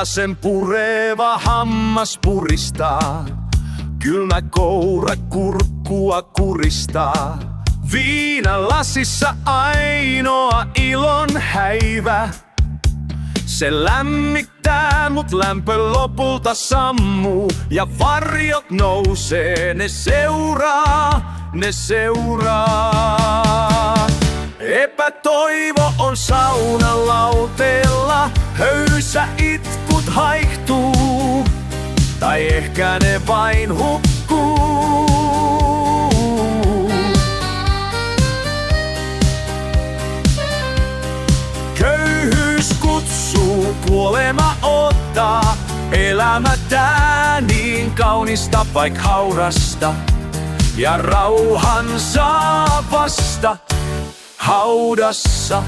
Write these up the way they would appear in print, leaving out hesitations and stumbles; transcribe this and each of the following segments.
Satasen pureva hammas puristaa, kylmä koura kurkkua kuristaa. Viinalasissa ainoa ilon häivä, se lämmittää mut lämpö lopulta sammuu. Ja varjot nousee, ne seuraa, ne seuraa. Epätoivo on saunan lauteella, höyryssä itkut haihtuu, tai ehkä ne vain hukkuu. Köyhyys kutsuu, kuolema ottaa, elämä tää niin kaunista vaik haurasta, ja rauhan saa vasta haudassa.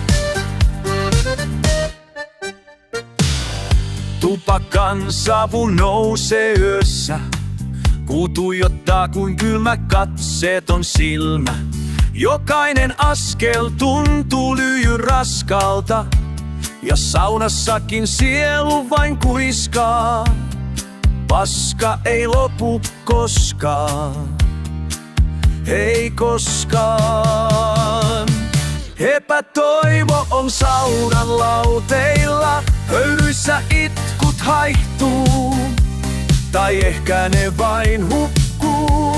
Tupakan savu nousee yössä, kuu tuijottaa kuin kylmä katseeton silmä. Jokainen askel tuntuu lyijyn raskalta, ja saunassakin sielu vain kuiskaa. Paska ei lopu koskaan, ei koskaan. Epätoivo on saunan lauteilla, höyryissä itkut haihtuu, tai ehkä ne vain hukkuu.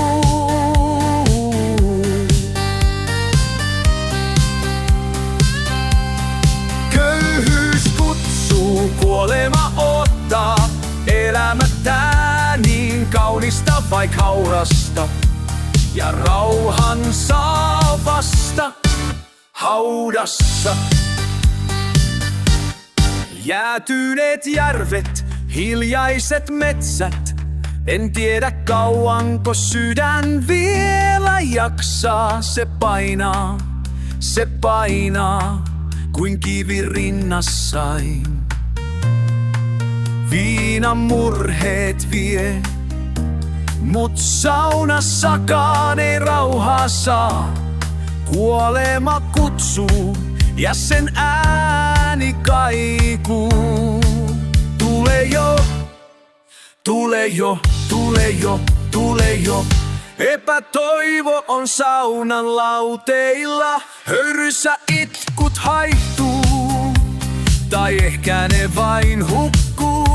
Köyhyys kutsuu, kuolema ottaa, elämä tää niin kaunista vaik haurasta, ja rauhan saa vasta haudassa. Jäätyneet järvet, hiljaiset metsät, en tiedä kauanko sydän vielä jaksaa. Se painaa kuin kivi rinnassain. Viinan murheet vie, mut saunassakaan ei rauhaa saa. Kuolema kutsuu ja sen ääni kaikuu. Tule jo, tule jo, tule jo, tule jo. Epätoivo on saunan lauteilla, höyryssä itkut haihtuu, tai ehkä ne vain hukkuu.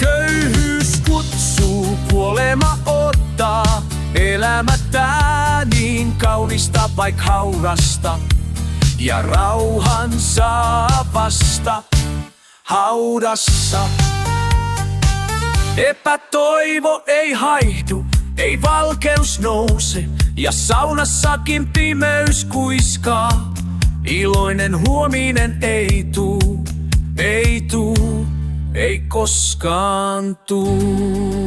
Köyhyys kutsuu, kuolema ottaa, elämä tää niin kaunista vaik haurasta, ja rauhan saa vasta haudassa. Epätoivo ei haihdu, ei valkeus nouse, ja saunassakin pimeys kuiskaa. Iloinen huominen ei tuu, ei tuu, ei koskaan tuu.